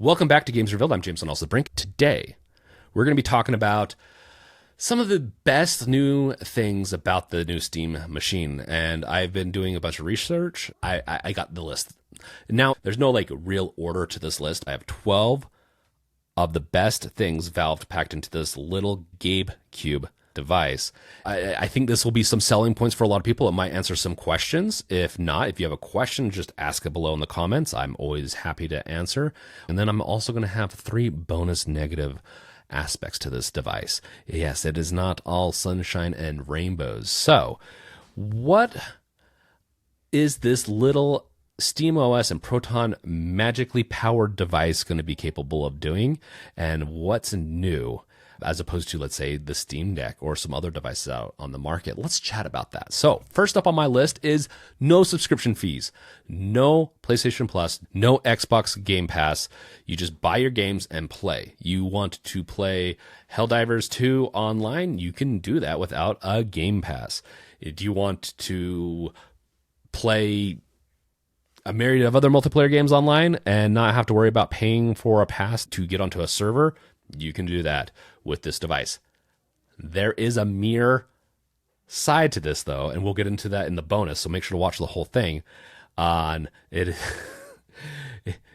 Welcome back to Games Revealed. I'm James on Also the Brink. Today, we're going to be talking about some of the best new things about the new Steam machine. And I've been doing a bunch of research. I got the list. Now, there's no real order to this list. I have 12 of the best things Valve packed into this little Gabe Cube device. I think this will be some selling points for a lot of people. It might answer some questions. If not, if you have a question, just ask it below in the comments. I'm always happy to answer. And then I'm also going to have 3 bonus negative aspects to this device. Yes, it is not all sunshine and rainbows. So, what is this little SteamOS and Proton magically powered device going to be capable of doing? And what's new as opposed to, let's say, the Steam Deck or some other devices out on the market? Let's chat about that. So first up on my list is no subscription fees, no PlayStation Plus, no Xbox Game Pass. You just buy your games and play. You want to play Helldivers 2 online? You can do that without a Game Pass. Do you want to play a myriad of other multiplayer games online and not have to worry about paying for a pass to get onto a server? You can do that with this device. There is a mirror side to this, though, and we'll get into that in the bonus, so make sure to watch the whole thing. It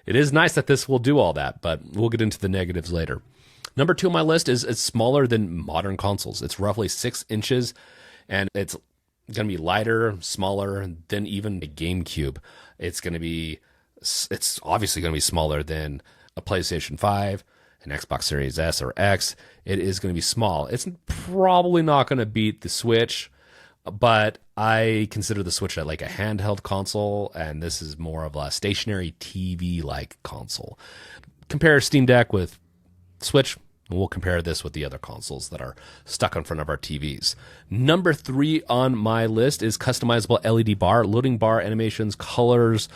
is nice that this will do all that, but we'll get into the negatives later. Number 2 on my list is it's smaller than modern consoles. It's roughly 6 inches, and it's going to be lighter, smaller than even a GameCube. It's obviously going to be smaller than a PlayStation 5, an Xbox Series S or X. It is going to be small. It's probably not going to beat the Switch, but I consider the Switch like a handheld console, and this is more of a stationary TV-like console. Compare Steam Deck with Switch, and we'll compare this with the other consoles that are stuck in front of our TVs. Number 3 on my list is customizable LED bar, loading bar animations, colors,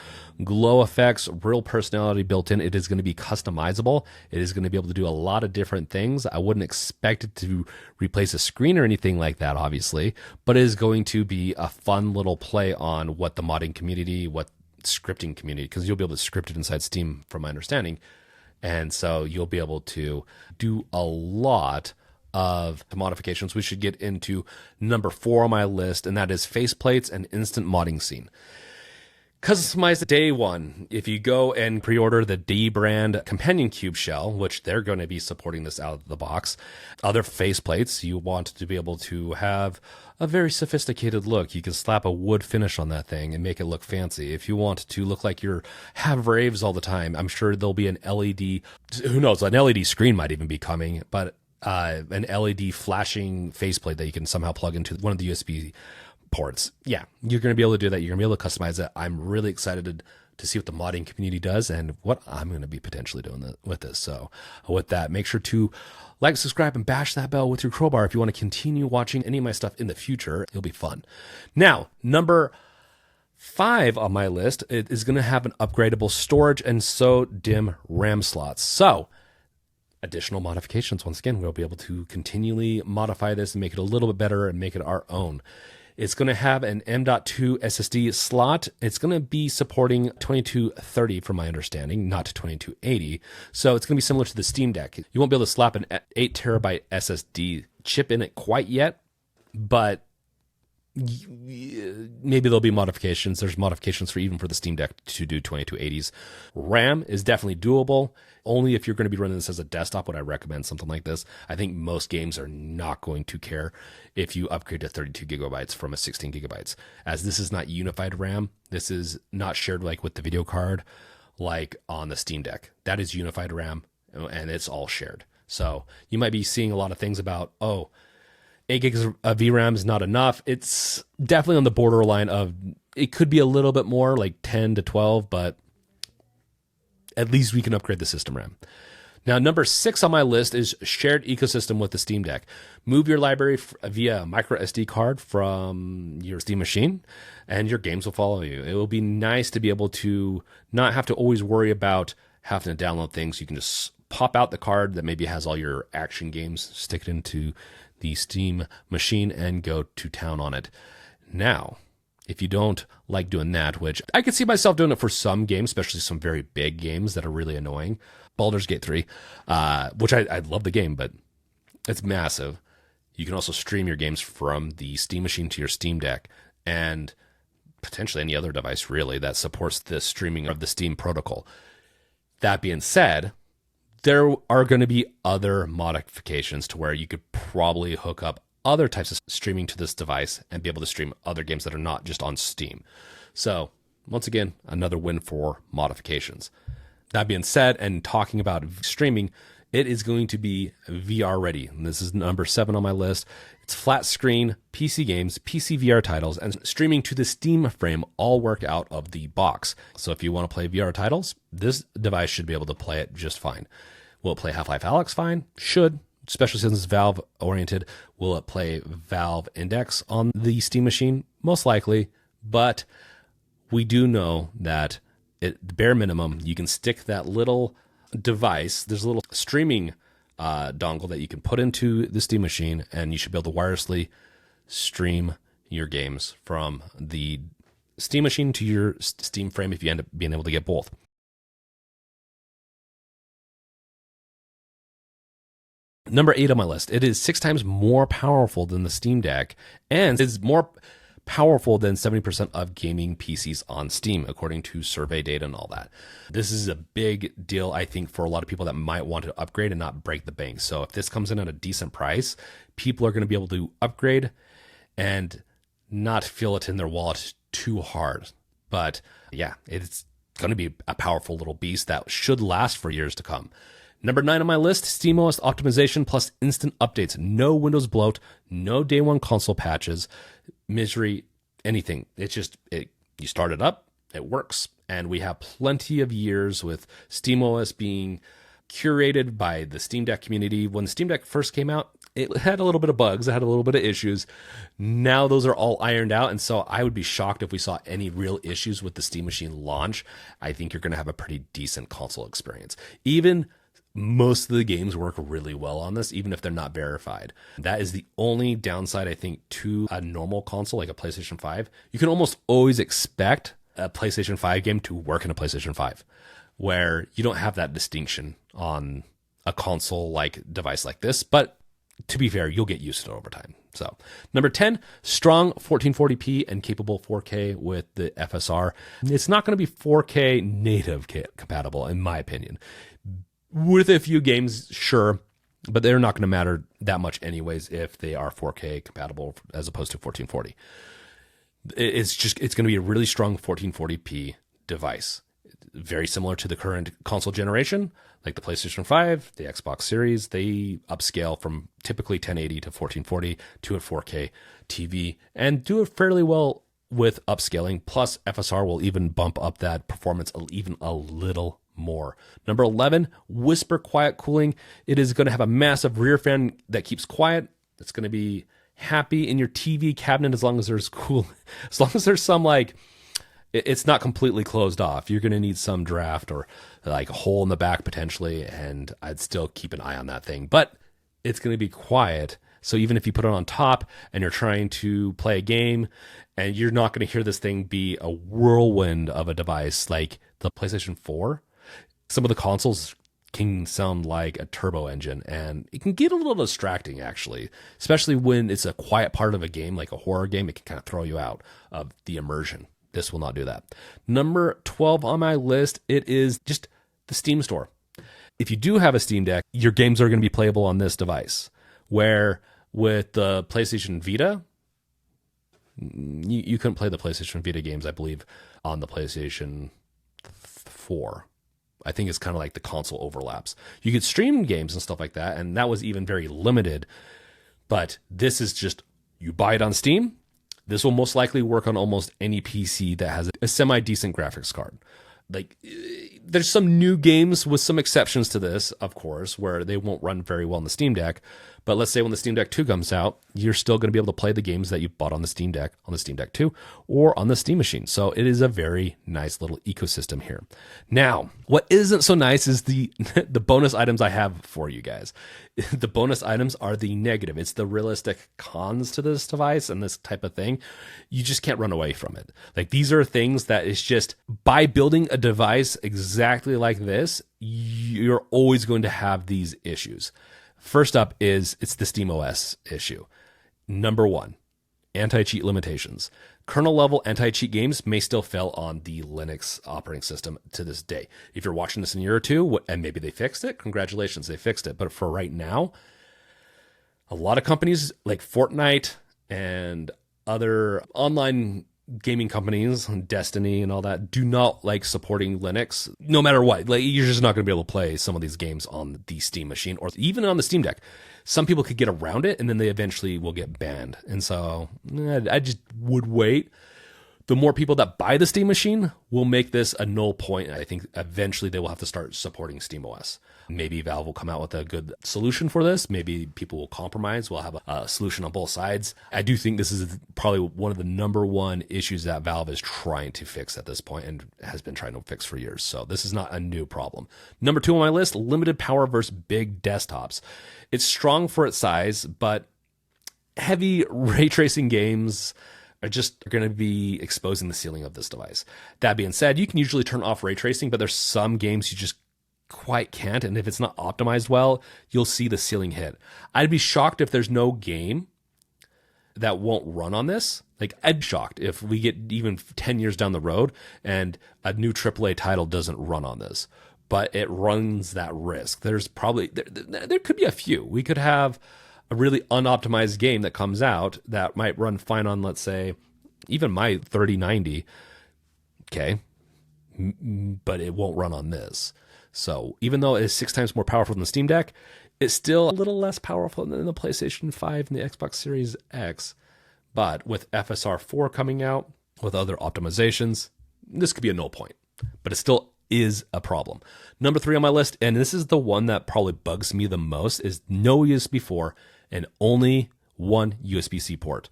glow effects, real personality built in. It is going to be customizable. It is going to be able to do a lot of different things. I wouldn't expect it to replace a screen or anything like that, obviously, but it is going to be a fun little play on what the modding community, what scripting community, because you'll be able to script it inside Steam, from my understanding. And so you'll be able to do a lot of modifications. We should get into number 4 on my list, and that is faceplates and instant modding scene. Customize day 1. If you go and pre-order the D brand companion cube shell, which they're going to be supporting this out of the box, other faceplates, you want to be able to have a very sophisticated look. You can slap a wood finish on that thing and make it look fancy. If you want to look like you have raves all the time, I'm sure there'll be an LED, who knows, an LED screen might even be coming, but an LED flashing faceplate that you can somehow plug into one of the USB ports. Yeah, you're going to be able to do that. You're going to be able to customize it. I'm really excited to see what the modding community does and what I'm going to be potentially doing with this. So with that, make sure to like, subscribe, and bash that bell with your crowbar if you want to continue watching any of my stuff in the future. It'll be fun. Now, number 5 on my list, it is going to have an upgradable storage and DIMM RAM slots. So additional modifications. Once again, we'll be able to continually modify this and make it a little bit better and make it our own. It's going to have an M.2 SSD slot. It's going to be supporting 2230 from my understanding, not 2280. So it's going to be similar to the Steam Deck. You won't be able to slap an 8 terabyte SSD chip in it quite yet, but maybe there'll be modifications. There's modifications even for the Steam Deck to do 2280s. RAM is definitely doable. Only if you're going to be running this as a desktop would I recommend something like this. I think most games are not going to care if you upgrade to 32 gigabytes from a 16 gigabytes, as this is not unified RAM. This is not shared like with the video card, like on the Steam Deck. That is unified RAM, and it's all shared. So you might be seeing a lot of things about, 8 gigs of VRAM is not enough. It's definitely on the borderline of, it could be a little bit more, like 10 to 12, but at least we can upgrade the system RAM. Now, number 6 on my list is shared ecosystem with the Steam Deck. Move your library via micro SD card from your Steam machine, and your games will follow you. It will be nice to be able to not have to always worry about having to download things. You can just pop out the card that maybe has all your action games, stick it into the Steam machine, and go to town on it. Now, If you don't like doing that, which I could see myself doing it for some games, especially some very big games that are really annoying. Baldur's Gate 3, which I love the game, but it's massive. You can also stream your games from the Steam machine to your Steam Deck and potentially any other device, really, that supports the streaming of the Steam protocol. That being said, there are going to be other modifications to where you could probably hook up other types of streaming to this device and be able to stream other games that are not just on Steam. So, once again, another win for modifications. That being said, and talking about streaming, it is going to be VR ready. And this is number 7 on my list. It's flat screen, PC games, PC VR titles, and streaming to the Steam frame all work out of the box. So if you want to play VR titles, this device should be able to play it just fine. Will it play Half-Life Alyx fine? Should, especially since it's Valve oriented. Will it play Valve Index on the Steam machine? Most likely, but we do know that at the bare minimum, you can stick that little device. There's a little streaming dongle that you can put into the Steam machine, and you should be able to wirelessly stream your games from the Steam machine to your Steam frame if you end up being able to get both. Number 8 on my list. It is 6 times more powerful than the Steam Deck, and is more powerful than 70% of gaming PCs on Steam, according to survey data and all that. This is a big deal, I think, for a lot of people that might want to upgrade and not break the bank. So if this comes in at a decent price, people are going to be able to upgrade and not feel it in their wallet too hard. But yeah, it's going to be a powerful little beast that should last for years to come. Number 9 on my list, SteamOS optimization plus instant updates. No Windows bloat, no day one console patches, misery, anything. It's just, you start it up, it works. And we have plenty of years with SteamOS being curated by the Steam Deck community. When the Steam Deck first came out, it had a little bit of bugs, it had a little bit of issues. Now those are all ironed out, and so I would be shocked if we saw any real issues with the Steam machine launch. I think you're going to have a pretty decent console experience. Even most of the games work really well on this, even if they're not verified. That is the only downside, I think, to a normal console like a PlayStation 5. You can almost always expect a PlayStation 5 game to work in a PlayStation 5, where you don't have that distinction on a console-like device like this. But to be fair, you'll get used to it over time. So, number 10, strong 1440p and capable 4K with the FSR. It's not going to be 4K native compatible, in my opinion. With a few games, sure, but they're not going to matter that much anyways if they are 4K compatible as opposed to 1440. It's going to be a really strong 1440p device. Very similar to the current console generation, like the PlayStation 5, the Xbox Series. They upscale from typically 1080 to 1440 to a 4K TV and do it fairly well with upscaling. Plus, FSR will even bump up that performance even a little more. Number 11, whisper quiet cooling. It is going to have a massive rear fan that keeps quiet. It's going to be happy in your TV cabinet as long as there's as long as there's some, like, it's not completely closed off. You're going to need some draft or like a hole in the back potentially, and I'd still keep an eye on that thing. But it's going to be quiet. So even if you put it on top and you're trying to play a game, and you're not going to hear this thing be a whirlwind of a device like the PlayStation 4. Some of the consoles can sound like a turbo engine, and it can get a little distracting, actually, especially when it's a quiet part of a game, like a horror game. It can kind of throw you out of the immersion. This will not do that. Number 12 on my list, it is just the Steam Store. If you do have a Steam Deck, your games are going to be playable on this device, where with the PlayStation Vita, you couldn't play the PlayStation Vita games, I believe, on the PlayStation 4. I think it's kind of like the console overlaps. You could stream games and stuff like that, and that was even very limited. But this is just, you buy it on Steam. This will most likely work on almost any PC that has a semi-decent graphics card. Like, There's some new games with some exceptions to this, of course, where they won't run very well on the Steam Deck. But let's say when the Steam Deck 2 comes out, you're still going to be able to play the games that you bought on the Steam Deck 2, or on the Steam machine. So it is a very nice little ecosystem here. Now, what isn't so nice is the bonus items I have for you guys. The bonus items are the negative. It's the realistic cons to this device and this type of thing. You just can't run away from it. Like, these are things that is just, by building a device exactly like this, you're always going to have these issues. First up it's the SteamOS issue. Number one, anti-cheat limitations. Kernel level anti-cheat games may still fail on the Linux operating system to this day. If you're watching this in a year or two, and maybe they fixed it, congratulations, they fixed it. But for right now, a lot of companies like Fortnite and other online gaming companies, Destiny and all that, do not like supporting Linux no matter what. Like, you're just not going to be able to play some of these games on the Steam machine or even on the Steam Deck. Some people could get around it and then they eventually will get banned. And so I just would wait. The more people that buy the Steam machine will make this a null point. I think eventually they will have to start supporting SteamOS. Maybe Valve will come out with a good solution for this. Maybe people will compromise. We'll have a solution on both sides. I do think this is probably one of the number one issues that Valve is trying to fix at this point and has been trying to fix for years. So this is not a new problem. Number 2 on my list, limited power versus big desktops. It's strong for its size, but heavy ray tracing games are going to be exposing the ceiling of this device. That being said, you can usually turn off ray tracing, but there's some games you just quite can't. And if it's not optimized well, you'll see the ceiling hit. I'd be shocked if there's no game that won't run on this. Like, I'd be shocked if we get even 10 years down the road and a new AAA title doesn't run on this. But it runs that risk. There's probably, there could be a few. We could have a really unoptimized game that comes out that might run fine on, let's say, even my 3090. Okay. But it won't run on this. So even though it is 6 times more powerful than the Steam Deck, it's still a little less powerful than the PlayStation 5 and the Xbox Series X. But with FSR 4 coming out, with other optimizations, this could be a null point. But it still is a problem. Number 3 on my list, and this is the one that probably bugs me the most, is no USB 4 and only one USB-C port.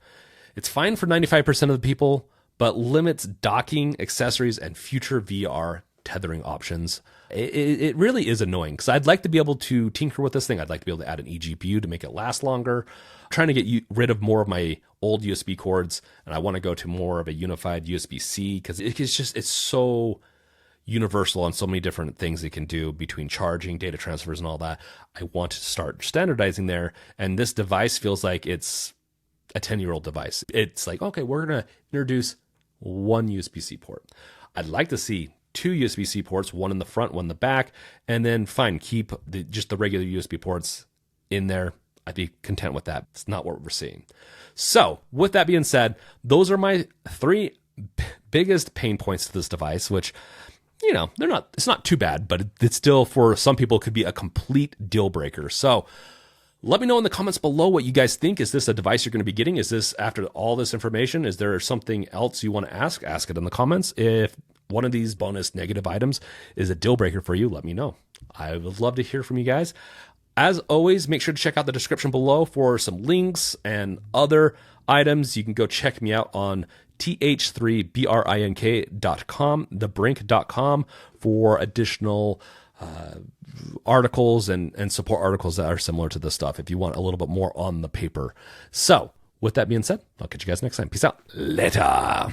It's fine for 95% of the people, but limits docking, accessories, and future VR tethering options. It really is annoying because I'd like to be able to tinker with this thing. I'd like to be able to add an eGPU to make it last longer. I'm trying to get rid of more of my old USB cords, and I want to go to more of a unified USB-C because it's so universal on so many different things it can do between charging, data transfers, and all that. I want to start standardizing there, and this device feels like it's a 10-year-old device. It's like, okay, we're going to introduce one USB-C port. I'd like to see 2 USB-C ports, one in the front, one in the back, and then fine, keep just the regular USB ports in there. I'd be content with that. It's not what we're seeing. So with that being said, those are my 3 biggest pain points to this device, which, you know, it's not too bad, but it's still, for some people, could be a complete deal breaker. So let me know in the comments below what you guys think. Is this a device you're going to be getting? Is this, after all this information, is there something else you want to ask? Ask it in the comments. If one of these bonus negative items is a deal breaker for you, let me know. I would love to hear from you guys. As always, make sure to check out the description below for some links and other items. You can go check me out on th3brink.com, thebrink.com, for additional articles and support articles that are similar to this stuff if you want a little bit more on the paper. So with that being said, I'll catch you guys next time. Peace out. Later.